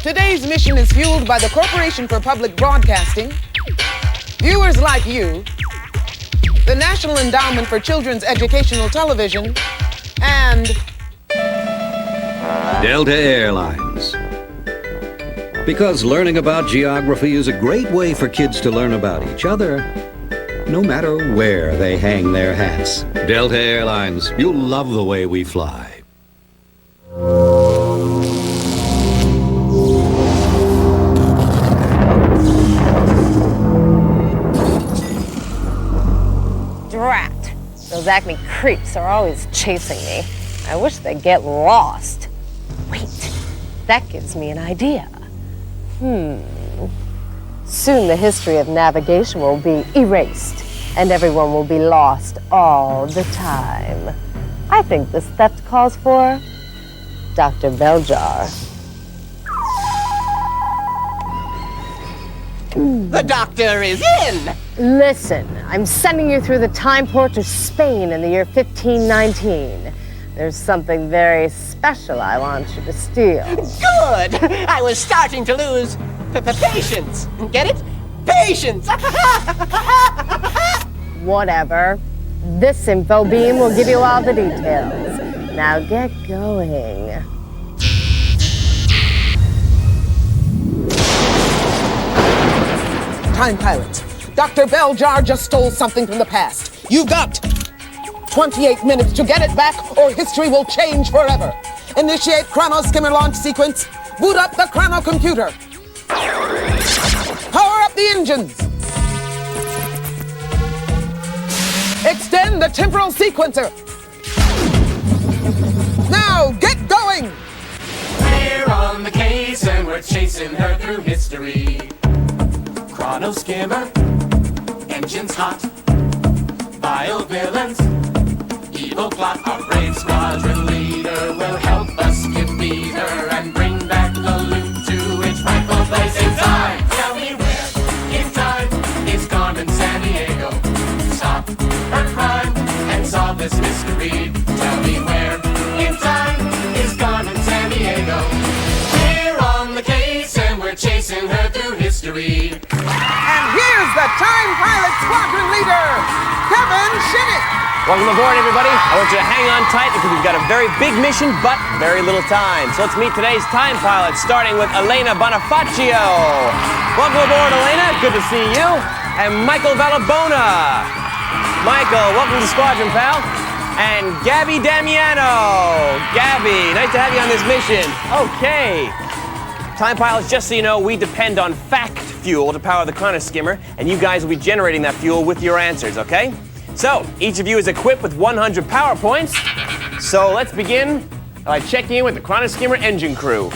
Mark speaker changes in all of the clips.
Speaker 1: Today's mission is fueled by the Corporation for Public Broadcasting, viewers like you, the National Endowment for Children's Educational Television, and
Speaker 2: Delta Airlines. Because learning about geography is a great way for kids to learn about each other, no matter where they hang their hats. Delta Airlines, you'll love the way we fly.
Speaker 3: Drat. Those acme creeps are always chasing me. I wish they'd get lost. Wait, that gives me an idea. Soon the history of navigation will be erased, and everyone will be lost all the time. I think this theft calls for Dr. Belljar.
Speaker 4: The doctor is in!
Speaker 3: Listen, I'm sending you through the time port to Spain in the year 1519. There's something very special I want you to steal.
Speaker 4: Good! I was starting to lose patience. Get it? Patience!
Speaker 3: Whatever. This info beam will give you all the details. Now get going.
Speaker 1: Time pilots. Dr. Belljar just stole something from the past. You've got 28 minutes to get it back, or history will change forever. Initiate chrono skimmer launch sequence. Boot up the chrono computer. Power up the engines. Extend the temporal sequencer. Now get going.
Speaker 5: We're on the case and we're chasing her through history. Chrono skimmer, engines hot, vile villains, evil plot. Our brave squadron leader will help us defeat her and bring back the loot to its rightful place in time. Tell me where in time is Carmen Sandiego? Stop her crime and solve this mystery. Tell me where in time is Carmen Sandiego? We're on the case and we're chasing her through history.
Speaker 1: And here's the Time Pilot Squadron leader, Carmen Sandiego.
Speaker 6: Welcome aboard, everybody. I want you to hang on tight because we've got a very big mission, but very little time. So let's meet today's time pilots, starting with Elena Bonifacio. Welcome aboard, Elena. Good to see you. And Michael Vallabona. Michael, welcome to the squadron, pal. And Gabby Damiano. Gabby, nice to have you on this mission. Okay. Time pilots, just so you know, we depend on fact fuel to power the chrono skimmer, and you guys will be generating that fuel with your answers, okay? So, each of you is equipped with 100 power points. So let's begin by checking in with the chrono skimmer engine crew.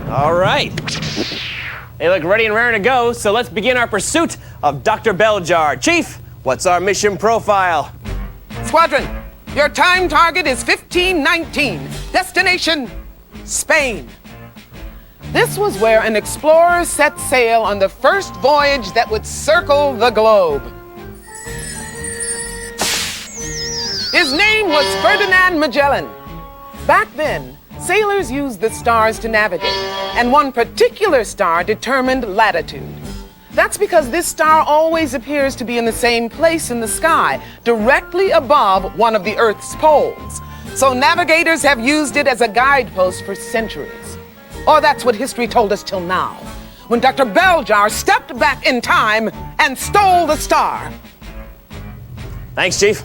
Speaker 6: All right. They look ready and raring to go, so let's begin our pursuit of Dr. Belljar. Chief, what's our mission profile?
Speaker 1: Squadron, your time target is 1519. Destination, Spain. This was where an explorer set sail on the first voyage that would circle the globe. His name was Ferdinand Magellan. Back then, sailors used the stars to navigate, and one particular star determined latitude. That's because this star always appears to be in the same place in the sky, directly above one of the Earth's poles. So navigators have used it as a guidepost for centuries. Or that's what history told us till now, when Dr. Belljar stepped back in time and stole the star.
Speaker 6: Thanks, Chief.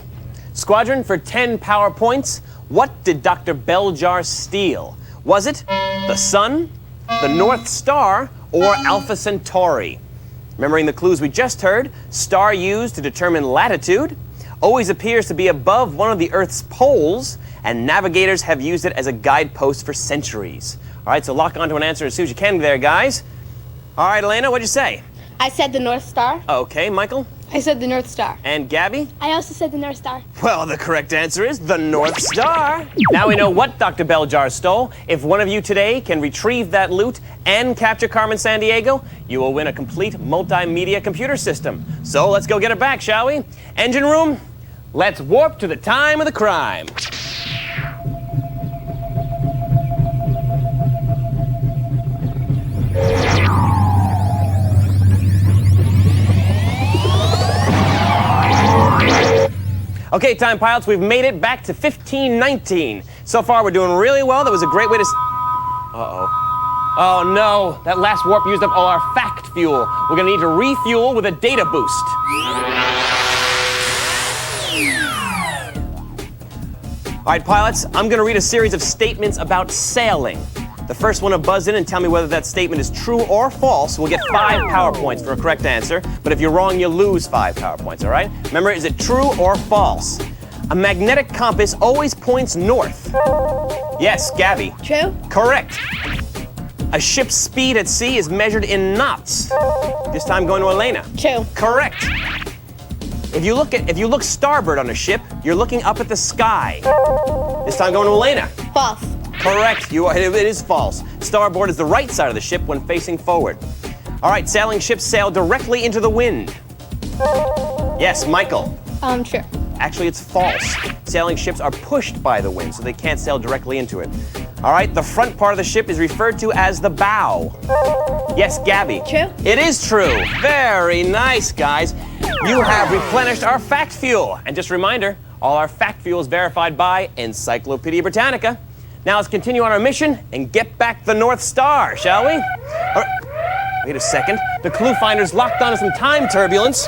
Speaker 6: Squadron, for 10 power points, what did Dr. Belljar steal? Was it the Sun, the North Star, or Alpha Centauri? Remembering the clues we just heard, star used to determine latitude, always appears to be above one of the Earth's poles, and navigators have used it as a guidepost for centuries. All right, so lock onto an answer as soon as you can there, guys. All right, Elena, what'd you say?
Speaker 7: I said the North Star.
Speaker 6: Okay, Michael?
Speaker 7: I said the North Star.
Speaker 6: And Gabby?
Speaker 7: I also said the North Star.
Speaker 6: Well, the correct answer is the North Star. Now we know what Dr. Belljar stole. If one of you today can retrieve that loot and capture Carmen Sandiego, you will win a complete multimedia computer system. So let's go get it back, shall we? Engine room, let's warp to the time of the crime. Okay, time pilots, we've made it back to 1519. So far, we're doing really well. That was a great way to... Uh-oh. Oh, no. That last warp used up all our fact fuel. We're going to need to refuel with a data boost. All right, pilots, I'm going to read a series of statements about sailing. The first one to buzz in and tell me whether that statement is true or false will get 5 power points for a correct answer. But if you're wrong, you lose 5 power points, all right? Remember, is it true or false? A magnetic compass always points north. Yes, Gabby.
Speaker 7: True.
Speaker 6: Correct. A ship's speed at sea is measured in knots. This time going to Elena.
Speaker 7: True.
Speaker 6: Correct. If you look starboard on a ship, you're looking up at the sky. This time going to Elena.
Speaker 7: False.
Speaker 6: Correct. It is false. Starboard is the right side of the ship when facing forward. All right, sailing ships sail directly into the wind. Yes, Michael.
Speaker 7: True.
Speaker 6: Actually, it's false. Sailing ships are pushed by the wind, so they can't sail directly into it. All right, the front part of the ship is referred to as the bow. Yes, Gabby.
Speaker 7: True.
Speaker 6: It is true. Very nice, guys. You have replenished our fact fuel. And just a reminder, all our fact fuel is verified by Encyclopedia Britannica. Now let's continue on our mission and get back the North Star, shall we? Wait a second. The clue finder's locked onto some time turbulence.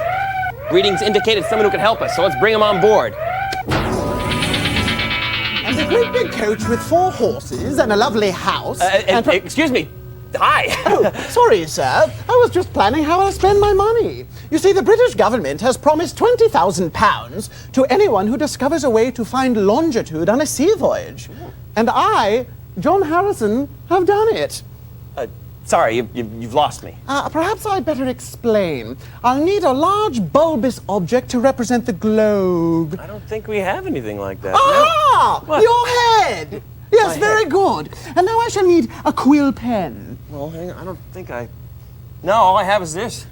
Speaker 6: Readings indicated someone who could help us, so let's bring him on board.
Speaker 8: And a great big coach with 4 horses and a lovely house.
Speaker 6: Excuse me. Hi.
Speaker 8: Oh, sorry, sir. I was just planning how I'll spend my money. You see, the British government has promised £20,000 to anyone who discovers a way to find longitude on a sea voyage. And I, John Harrison, have done it.
Speaker 6: Sorry, you've lost me.
Speaker 8: Perhaps I'd better explain. I'll need a large bulbous object to represent the globe.
Speaker 6: I don't think we have anything like that.
Speaker 8: Ah!
Speaker 6: What?
Speaker 8: Your head! Yes,
Speaker 6: My
Speaker 8: very
Speaker 6: head.
Speaker 8: good. And now I shall need a quill pen.
Speaker 6: Well, hang on, I don't think I... No, all I have is this.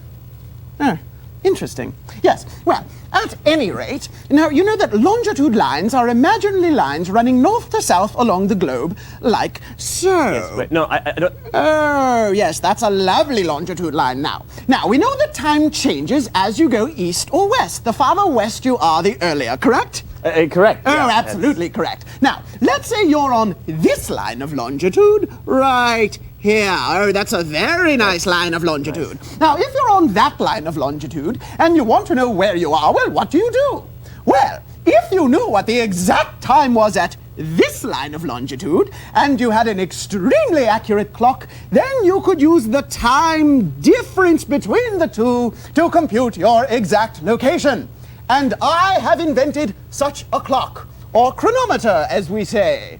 Speaker 8: Interesting. Yes, well, at any rate, now you know that longitude lines are imaginary lines running north to south along the globe, like so.
Speaker 6: Yes, wait, no, I don't...
Speaker 8: Oh, yes, that's a lovely longitude line now. Now, we know that time changes as you go east or west. The farther west you are, the earlier, correct?
Speaker 6: Correct.
Speaker 8: Oh,
Speaker 6: yeah,
Speaker 8: absolutely correct. Now, let's say you're on this line of longitude right here. Oh, that's a very nice line of longitude. Now, if you're on that line of longitude and you want to know where you are, well, what do? Well, if you knew what the exact time was at this line of longitude and you had an extremely accurate clock, then you could use the time difference between the two to compute your exact location. And I have invented such a clock, or chronometer, as we say.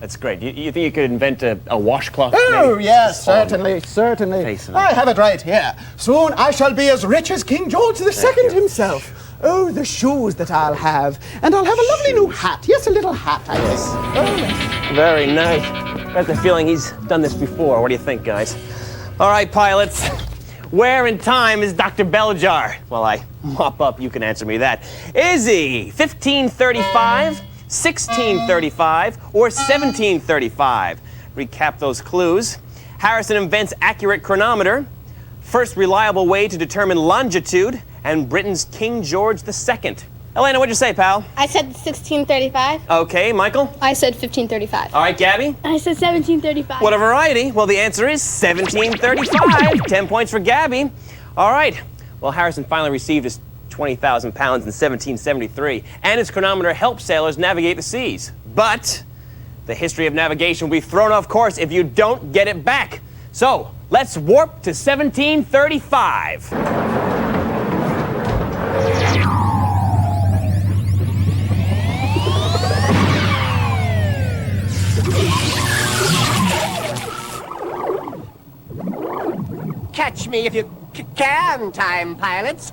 Speaker 6: That's great. You think you could invent a washcloth?
Speaker 8: Oh,
Speaker 6: maybe?
Speaker 8: yes,
Speaker 6: Just
Speaker 8: certainly.
Speaker 6: Facing it.
Speaker 8: I have it right here. Soon I shall be as rich as King George II himself. Oh, the shoes that I'll have. And I'll have a lovely new hat. Yes, a little hat, I guess. Oh, yes.
Speaker 6: Very nice. I have the feeling he's done this before. What do you think, guys? All right, pilots. Where in time is Dr. Belljar? While I mop up, you can answer me that. Is he 1535, 1635, or 1735? Recap those clues. Harrison invents accurate chronometer, first reliable way to determine longitude, and Britain's King George II. Elena, what'd you say, pal?
Speaker 7: I said 1635.
Speaker 6: Okay, Michael?
Speaker 7: I said 1535.
Speaker 6: All right, Gabby?
Speaker 7: I said 1735.
Speaker 6: What a variety. Well, the answer is 1735. 10 points for Gabby. All right. Well, Harrison finally received his 20,000 pounds in 1773, and his chronometer helped sailors navigate the seas. But the history of navigation will be thrown off course if you don't get it back. So, let's warp to 1735.
Speaker 4: Catch me if you can, time pilots.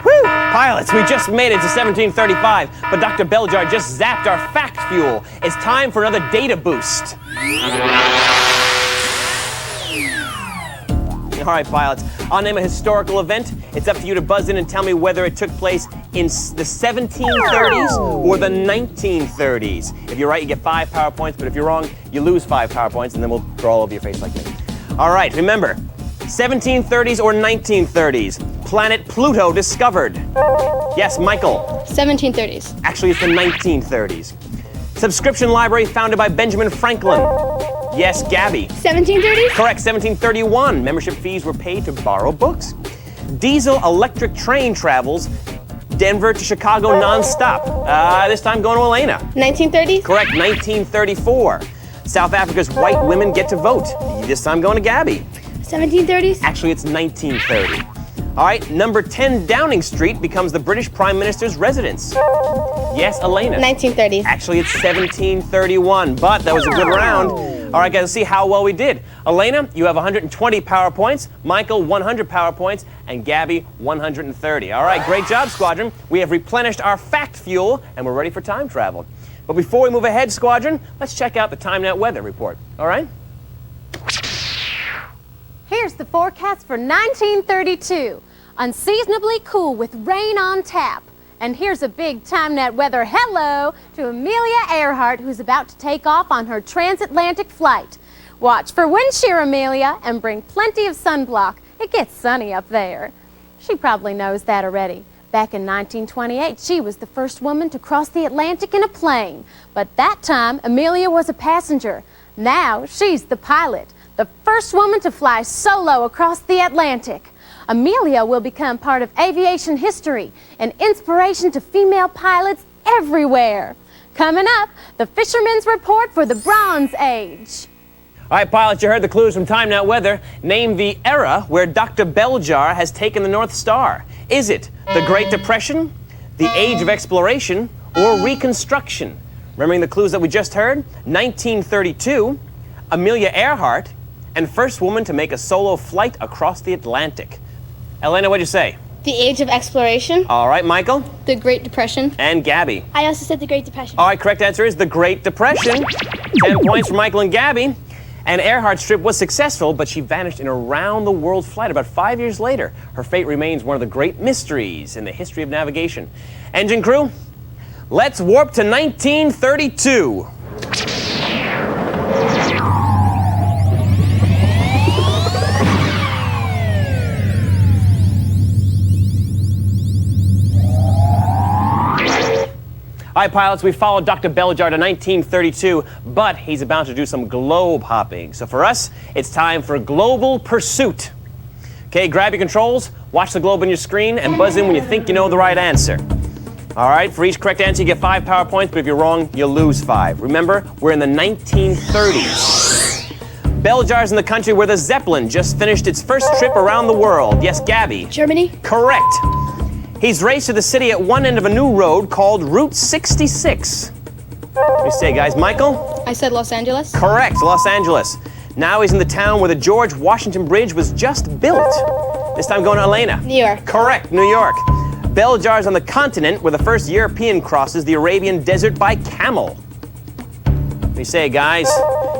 Speaker 6: Whew! Pilots, we just made it to 1735, but Dr. Belljar just zapped our fact fuel. It's time for another data boost. All right, pilots, I'll name a historical event. It's up to you to buzz in and tell me whether it took place in the 1730s or the 1930s. If you're right, you get 5 power points, but if you're wrong, you lose 5 power points, and then we'll draw all over your face like me. All right, remember, 1730s or 1930s? Planet Pluto discovered. Yes, Michael.
Speaker 7: 1730s.
Speaker 6: Actually, it's the 1930s. Subscription library founded by Benjamin Franklin. Yes, Gabby.
Speaker 7: 1730s.
Speaker 6: Correct, 1731. Membership fees were paid to borrow books. Diesel electric train travels Denver to Chicago nonstop. This time going to Elena.
Speaker 7: 1930s.
Speaker 6: Correct, 1934. South Africa's white women get to vote. This time going to Gabby.
Speaker 7: 1730s.
Speaker 6: Actually, it's 1930. All right, number 10 Downing Street becomes the British Prime Minister's residence. Yes, Elena.
Speaker 7: 1930s.
Speaker 6: Actually, it's 1731, but that was a good round. All right, guys, let's see how well we did. Elena, you have 120 power points, Michael, 100 power points, and Gabby, 130. All right, great job, Squadron. We have replenished our fact fuel, and we're ready for time travel. But before we move ahead, Squadron, let's check out the TimeNet weather report, all right?
Speaker 9: Here's the forecast for 1932. Unseasonably cool with rain on tap. And here's a big TimeNet weather hello to Amelia Earhart, who's about to take off on her transatlantic flight. Watch for wind shear, Amelia, and bring plenty of sunblock. It gets sunny up there. She probably knows that already. Back in 1928, she was the first woman to cross the Atlantic in a plane. But that time, Amelia was a passenger. Now, she's the pilot, the first woman to fly solo across the Atlantic. Amelia will become part of aviation history, an inspiration to female pilots everywhere. Coming up, the Fisherman's Report for the Bronze Age.
Speaker 6: All right, pilots, you heard the clues from TimeNet Weather. Name the era where Dr. Belljar has taken the North Star. Is it the Great Depression, the Age of Exploration, or Reconstruction? Remembering the clues that we just heard? 1932, Amelia Earhart, and first woman to make a solo flight across the Atlantic. Elena, what'd you say?
Speaker 7: The Age of Exploration.
Speaker 6: All right, Michael?
Speaker 7: The Great Depression.
Speaker 6: And Gabby?
Speaker 7: I also said the Great Depression.
Speaker 6: All right, correct answer is the Great Depression. 10 points for Michael and Gabby. And Earhart's trip was successful, but she vanished in a round-the-world flight about 5 years later. Her fate remains one of the great mysteries in the history of navigation. Engine crew, let's warp to 1932. All right, pilots, we followed Dr. Belljar to 1932, but he's about to do some globe hopping. So for us, it's time for Global Pursuit. Okay, grab your controls, watch the globe on your screen, and buzz in when you think you know the right answer. All right, for each correct answer, you get 5 power points, but if you're wrong, you lose 5. Remember, we're in the 1930s. Belljar's in the country where the Zeppelin just finished its first trip around the world. Yes, Gabby?
Speaker 7: Germany.
Speaker 6: Correct. He's raced to the city at one end of a new road called Route 66. What do you say, guys? Michael?
Speaker 7: I said Los Angeles.
Speaker 6: Correct, Los Angeles. Now he's in the town where the George Washington Bridge was just built. This time going to Elena.
Speaker 7: New York.
Speaker 6: Correct, New York. Belljar's on the continent where the first European crosses the Arabian Desert by camel. What do you say, guys?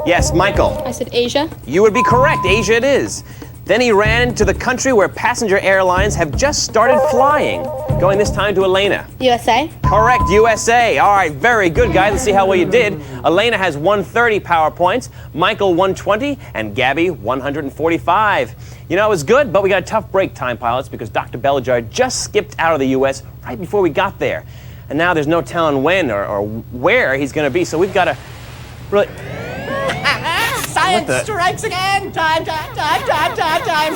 Speaker 6: Yes, Michael?
Speaker 7: I said Asia.
Speaker 6: You would be correct, Asia it is. Then he ran into the country where passenger airlines have just started flying. Going this time to Elena.
Speaker 7: USA.
Speaker 6: Correct, USA. All right, very good, guys. Let's see how well you did. Elena has 130 power points, Michael 120, and Gabby 145. You know, it was good, but we got a tough break, time pilots, because Dr. Belljar just skipped out of the US right before we got there. And now there's no telling when or where he's going to be, so we've got to really...
Speaker 4: Science strikes again! Time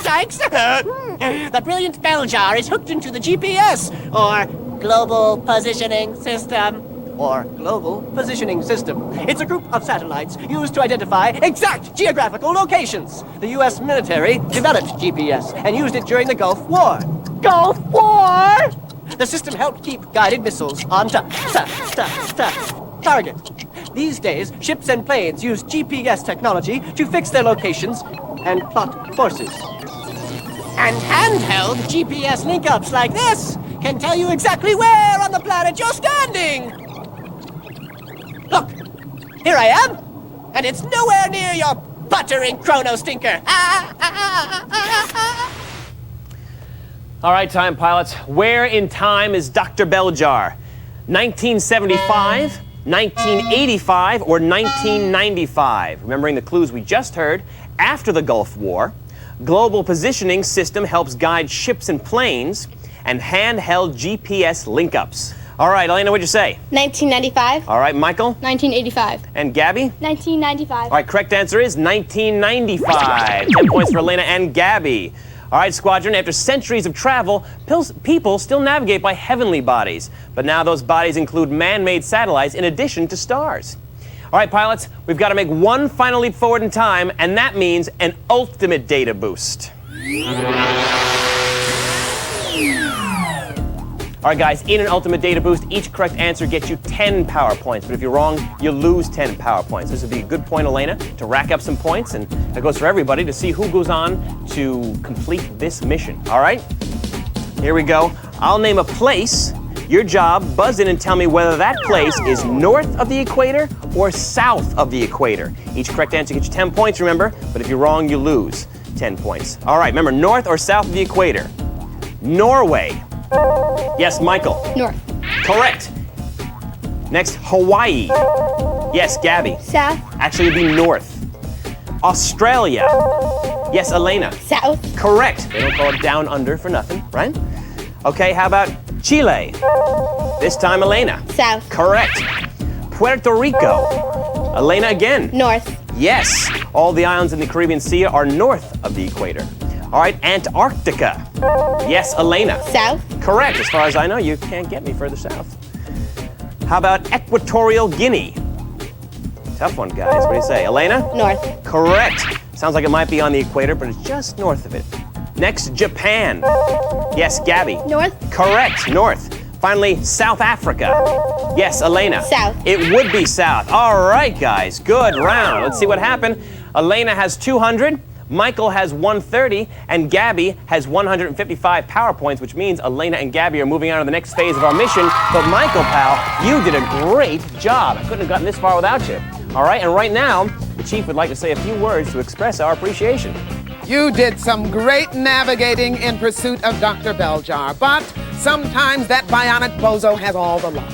Speaker 4: strikes! The brilliant Belljar is hooked into the GPS, or Global Positioning System. It's a group of satellites used to identify exact geographical locations. The U.S. military developed GPS and used it during the Gulf War. Gulf War? The system helped keep guided missiles on target. These days, ships and planes use GPS technology to fix their locations and plot courses. And handheld GPS link-ups like this can tell you exactly where on the planet you're standing. Look, here I am, and it's nowhere near your buttering chrono stinker.
Speaker 6: All right, time pilots, where in time is Dr. Belljar? 1975, 1985, or 1995? Remembering the clues we just heard, after the Gulf War, Global Positioning System helps guide ships and planes, and handheld GPS link-ups. All right, Elena, what'd you say?
Speaker 7: 1995.
Speaker 6: All right, Michael?
Speaker 7: 1985.
Speaker 6: And Gabby?
Speaker 7: 1995.
Speaker 6: All right, correct answer is 1995. 10 points for Elena and Gabby. All right, Squadron, after centuries of travel, people still navigate by heavenly bodies. But now those bodies include man-made satellites in addition to stars. All right, pilots, we've got to make one final leap forward in time, and that means an ultimate data boost. All right, guys, in an ultimate data boost, each correct answer gets you 10 power points. But if you're wrong, you lose 10 power points. This would be a good point, Elena, to rack up some points. And that goes for everybody to see who goes on to complete this mission. All right? Here we go. I'll name a place. Your job, buzz in and tell me whether that place is north of the equator or south of the equator. Each correct answer gets you 10 points, remember? But if you're wrong, you lose 10 points. All right, remember, north or south of the equator. Norway. Yes, Michael.
Speaker 7: North.
Speaker 6: Correct. Next, Hawaii. Yes, Gabby.
Speaker 7: South.
Speaker 6: Actually, it'd be north. Australia. Yes, Elena.
Speaker 7: South.
Speaker 6: Correct. They don't call it down under for nothing, right? Okay, how about Chile? This time, Elena.
Speaker 7: South.
Speaker 6: Correct. Puerto Rico. Elena again.
Speaker 7: North.
Speaker 6: Yes, all the islands in the Caribbean Sea are north of the equator. All right, Antarctica. Yes, Elena.
Speaker 7: South.
Speaker 6: Correct. As far as I know, you can't get me further south. How about Equatorial Guinea? Tough one, guys. What do you say? Elena?
Speaker 7: North.
Speaker 6: Correct. Sounds like it might be on the equator, but it's just north of it. Next, Japan. Yes, Gabby.
Speaker 7: North.
Speaker 6: Correct. North. Finally, South Africa. Yes, Elena.
Speaker 7: South.
Speaker 6: It would be south. All right, guys. Good round. Let's see what happened. Elena has 200. Michael has 130, and Gabby has 155 power points, which means Elena and Gabby are moving on to the next phase of our mission. But Michael, pal, you did a great job. I couldn't have gotten this far without you. All right, and right now, the Chief would like to say a few words to express our appreciation.
Speaker 1: You did some great navigating in pursuit of Dr. Belljar, but sometimes that bionic bozo has all the luck.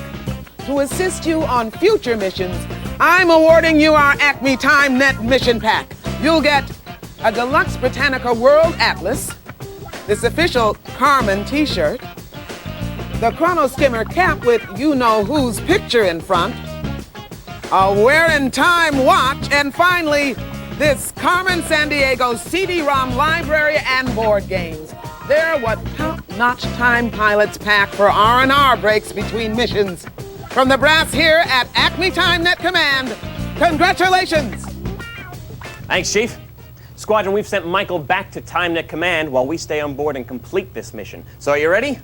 Speaker 1: To assist you on future missions, I'm awarding you our Acme TimeNet mission pack. You'll get a deluxe Britannica World Atlas, this official Carmen t-shirt, the Chrono Skimmer cap with you-know-whose picture in front, a Wearin' Time watch, and finally, this Carmen Sandiego CD-ROM library and board games. They're what top-notch time pilots pack for R&R breaks between missions. From the brass here at Acme TimeNet Command, congratulations!
Speaker 6: Thanks, Chief. Squadron, we've sent Michael back to TimeNet Command while we stay on board and complete this mission. So are you ready?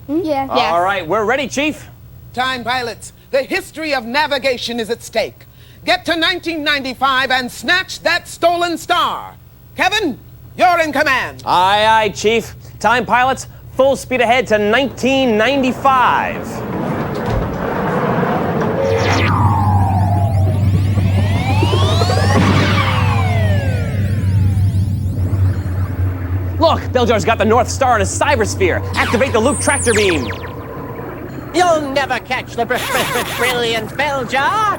Speaker 7: Yeah.
Speaker 6: All right, we're ready, Chief.
Speaker 1: Time pilots, the history of navigation is at stake. Get to 1995 and snatch that stolen star. Kevin, you're in command.
Speaker 6: Aye, aye, Chief. Time pilots, full speed ahead to 1995. Look, Belljar's got the North Star in his cybersphere. Activate the loop tractor beam.
Speaker 4: You'll never catch the brilliant Belljar.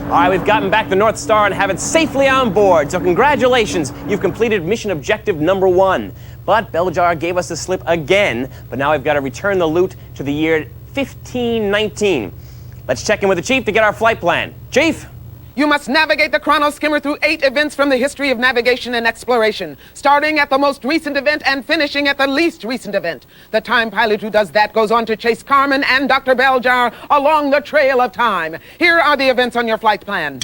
Speaker 6: All right, we've gotten back the North Star and have it safely on board. So congratulations, you've completed mission objective number 1. But Belljar gave us the slip again, but now we've got to return the loot to the year 1519. Let's check in with the Chief to get our flight plan. Chief?
Speaker 1: You must navigate the Chrono Skimmer through 8 events from the history of navigation and exploration, starting at the most recent event and finishing at the least recent event. The time pilot who does that goes on to chase Carmen and Dr. Belljar along the trail of time. Here are the events on your flight plan.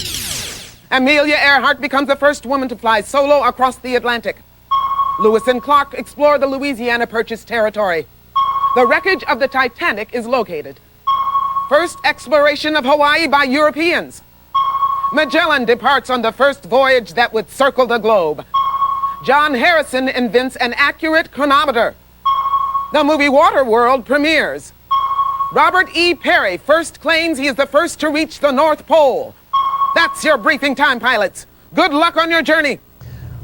Speaker 1: Amelia Earhart becomes the first woman to fly solo across the Atlantic. Lewis and Clark explore the Louisiana Purchase territory. The wreckage of the Titanic is located. First exploration of Hawaii by Europeans. Magellan departs on the first voyage that would circle the globe. John Harrison invents an accurate chronometer. The movie Waterworld premieres. Robert E. Peary first claims he is the first to reach the North Pole. That's your briefing, time pilots. Good luck on your journey.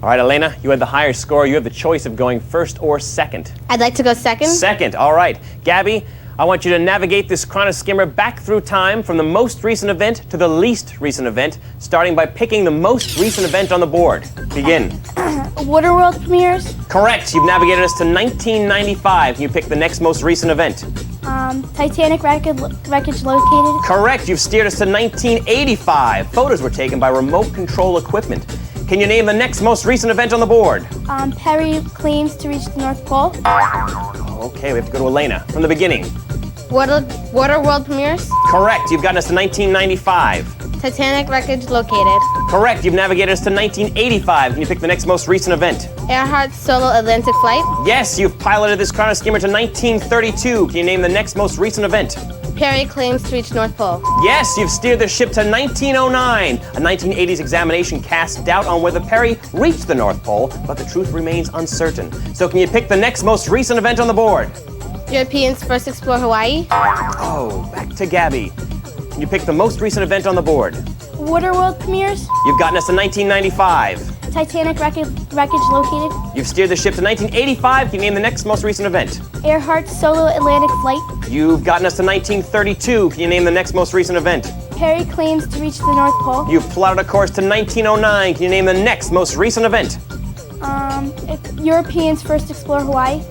Speaker 6: All right, Elena, you had the higher score. You have the choice of going first or second.
Speaker 7: I'd like to go second.
Speaker 6: Second, all right. Gabby, I want you to navigate this chronoskimmer back through time from the most recent event to the least recent event, starting by picking the most recent event on the board. Begin.
Speaker 7: Waterworld premieres.
Speaker 6: Correct. You've navigated us to 1995. Can you pick the next most recent event?
Speaker 7: Titanic wreckage located.
Speaker 6: Correct. You've steered us to 1985. Photos were taken by remote control equipment. Can you name the next most recent event on the board?
Speaker 7: Perry claims to reach the North Pole.
Speaker 6: Okay, we have to go to Elena. From the beginning.
Speaker 9: Waterworld premieres.
Speaker 6: Correct. You've gotten us to 1995.
Speaker 9: Titanic wreckage located.
Speaker 6: Correct. You've navigated us to 1985. Can you pick the next most recent event?
Speaker 9: Earhart solo Atlantic flight.
Speaker 6: Yes, you've piloted this chronoskimmer to 1932. Can you name the next most recent event?
Speaker 9: Perry claims to reach North Pole.
Speaker 6: Yes, you've steered the ship to 1909. A 1980s examination cast doubt on whether Perry reached the North Pole, but the truth remains uncertain. So can you pick the next most recent event on the board?
Speaker 9: Europeans first explore Hawaii.
Speaker 6: Oh, back to Gabby. Can you pick the most recent event on the board?
Speaker 7: Waterworld premieres.
Speaker 6: You've gotten us to 1995.
Speaker 7: Titanic wreckage located.
Speaker 6: You've steered the ship to 1985. Can you name the next most recent event?
Speaker 7: Earhart solo Atlantic flight.
Speaker 6: You've gotten us to 1932. Can you name the next most recent event?
Speaker 7: Perry claims to reach the North Pole.
Speaker 6: You've plotted a course to 1909. Can you name the next most recent event?
Speaker 7: Europeans first explore Hawaii.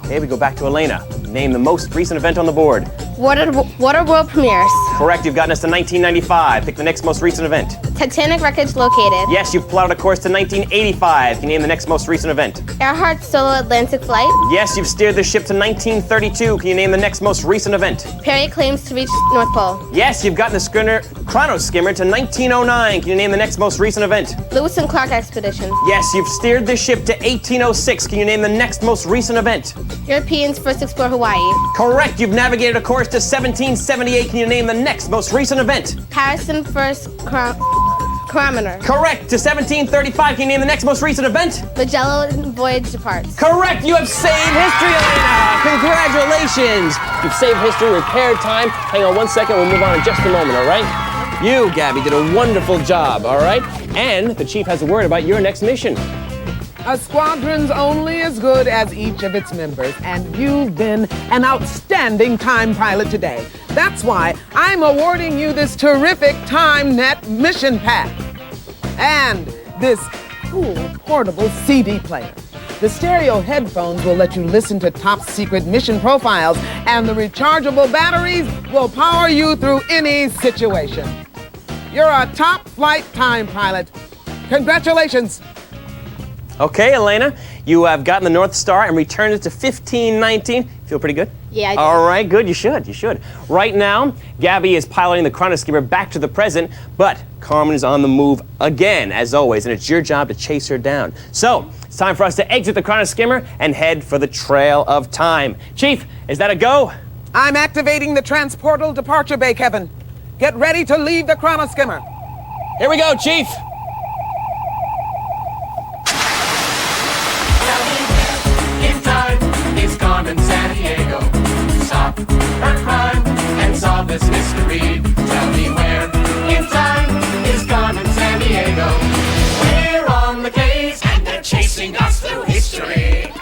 Speaker 6: Okay, we go back to Elena. Name the most recent event on the board.
Speaker 9: Waterworld premieres.
Speaker 6: Correct, you've gotten us to 1995. Pick the next most recent event.
Speaker 9: Titanic wreckage located.
Speaker 6: Yes, you've plotted a course to 1985. Can you name the next most recent event?
Speaker 9: Earhart solo Atlantic flight.
Speaker 6: Yes, you've steered the ship to 1932. Can you name the next most recent event?
Speaker 9: Perry claims to reach North Pole.
Speaker 6: Yes, you've gotten the chronoskimmer to 1909. Can you name the next most recent event?
Speaker 9: Lewis and Clark expedition.
Speaker 6: Yes, you've steered the ship to 1806. Can you name the next most recent event?
Speaker 9: Europeans first explore Hawaii.
Speaker 6: Correct, you've navigated a course to 1778. Can you name the next most recent event?
Speaker 9: Harrison first chronometer.
Speaker 6: Correct, to 1735. Can you name the next most recent event?
Speaker 9: Magellan voyage departs.
Speaker 6: Correct, you have saved history, Elena! Congratulations! You've saved history, repaired time. Hang on one second, we'll move on in just a moment, all right? You, Gabby, did a wonderful job, all right? And the chief has a word about your next mission.
Speaker 1: A squadron's only as good as each of its members, and you've been an outstanding time pilot today. That's why I'm awarding you this terrific TimeNet mission pack. And this cool portable CD player. The stereo headphones will let you listen to top secret mission profiles, and the rechargeable batteries will power you through any situation. You're a top flight time pilot. Congratulations.
Speaker 6: Okay, Elena, you have gotten the North Star and returned it to 1519. Feel pretty good?
Speaker 9: Yeah, I do.
Speaker 6: All right, good. You should. Right now, Gabby is piloting the chronoskimmer back to the present, but Carmen is on the move again, as always, and it's your job to chase her down. So, it's time for us to exit the chronoskimmer and head for the Trail of Time. Chief, is that a go?
Speaker 1: I'm activating the transportal departure bay, Kevin. Get ready to leave the chronoskimmer.
Speaker 6: Here we go, Chief.
Speaker 5: In time is Carmen Sandiego. Stop her crime and solve this mystery. Tell me where in time is Carmen Sandiego. We're on the case and they're chasing us through history.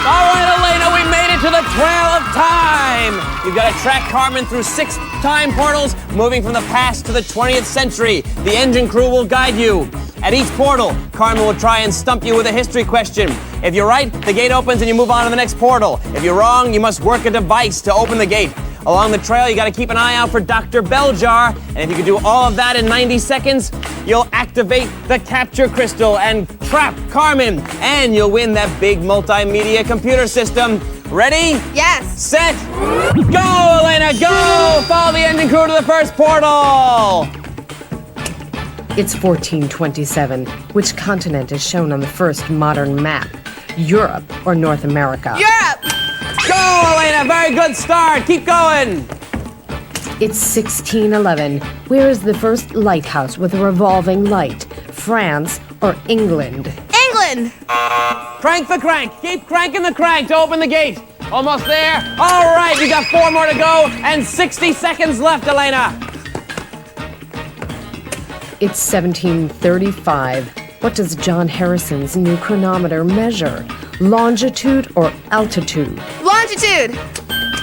Speaker 6: All right, Elena, we made it to the Trail of Time. You've got to track Carmen through 6 time portals, moving from the past to the 20th century. The engine crew will guide you. At each portal, Carmen will try and stump you with a history question. If you're right, the gate opens and you move on to the next portal. If you're wrong, you must work a device to open the gate. Along the trail, you got to keep an eye out for Dr. Belljar, and if you can do all of that in 90 seconds, you'll activate the capture crystal and trap Carmen, and you'll win that big multimedia computer system. Ready?
Speaker 9: Yes.
Speaker 6: Set. Go, Elena, go! Follow the engine crew to the first portal!
Speaker 10: It's 1427. Which continent is shown on the first modern map? Europe or North America?
Speaker 9: Europe.
Speaker 6: Go, Elena! Very good start. Keep going.
Speaker 10: It's 1611. Where is the first lighthouse with a revolving light? France or England?
Speaker 9: England.
Speaker 6: Crank the crank. Keep cranking the crank to open the gate. Almost there. All right, you got 4 more to go and 60 seconds left, Elena.
Speaker 10: It's 1735. What does John Harrison's new chronometer measure? Longitude or altitude?
Speaker 9: Longitude.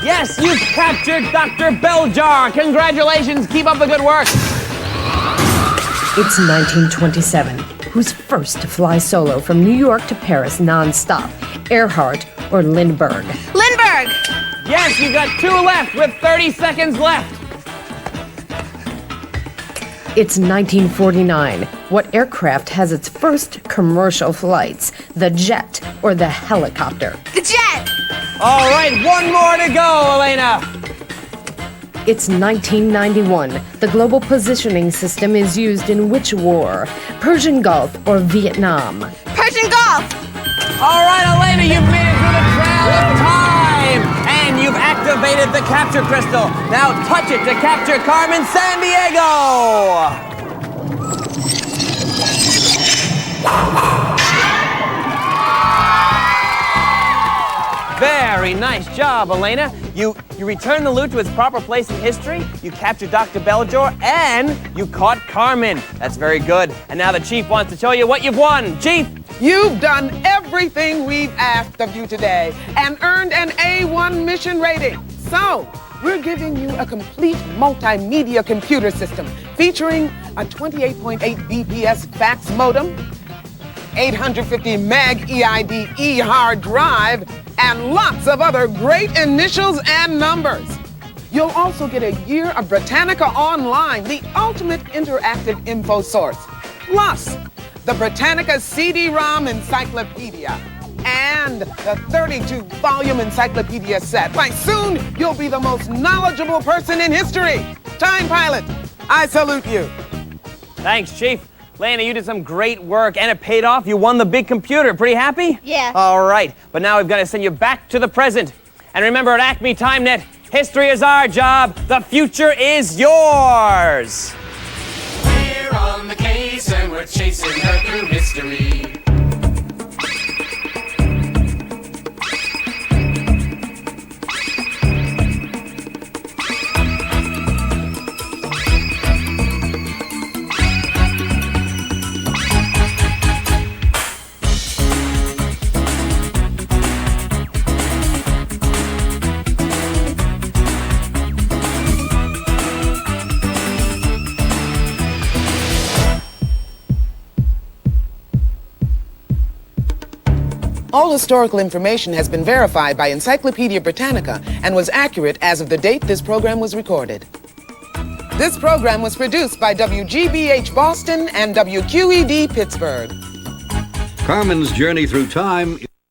Speaker 6: Yes, you've captured Dr. Belljar. Congratulations. Keep up the good work.
Speaker 10: It's 1927. Who's first to fly solo from New York to Paris non-stop? Earhart or Lindbergh?
Speaker 7: Lindbergh!
Speaker 6: Yes, you've got 2 left with 30 seconds left.
Speaker 10: It's 1949. What aircraft has its first commercial flights? The jet or the helicopter?
Speaker 7: The jet!
Speaker 6: All right, 1 more to go, Elena.
Speaker 10: It's 1991. The Global Positioning System is used in which war? Persian Gulf or Vietnam?
Speaker 7: Persian Gulf!
Speaker 6: All right, Elena, you've made it through the trail of time. And you've activated the capture crystal. Now touch it to capture Carmen Sandiego. Very nice job, Elena. You returned the loot to its proper place in history, you captured Dr. Belljar, and you caught Carmen. That's very good. And now the Chief wants to show you what you've won. Chief!
Speaker 1: You've done everything we've asked of you today and earned an A1 mission rating. So, we're giving you a complete multimedia computer system featuring a 28.8 BPS fax modem, 850 meg EID hard drive, and lots of other great initials and numbers. You'll also get a year of Britannica Online, the ultimate interactive info source, plus the Britannica CD-ROM Encyclopedia and the 32-volume encyclopedia set. Why, soon you'll be the most knowledgeable person in history. Time Pilot, I salute you.
Speaker 6: Thanks, Chief. Lana, you did some great work, and it paid off. You won the big computer. Pretty happy?
Speaker 7: Yeah.
Speaker 6: All right, but now we've got to send you back to the present. And remember, at Acme TimeNet, history is our job. The future is yours.
Speaker 5: We're on the case and we're chasing her through history.
Speaker 1: All historical information has been verified by Encyclopedia Britannica and was accurate as of the date this program was recorded. This program was produced by WGBH Boston and WQED Pittsburgh.
Speaker 2: Carmen's journey through time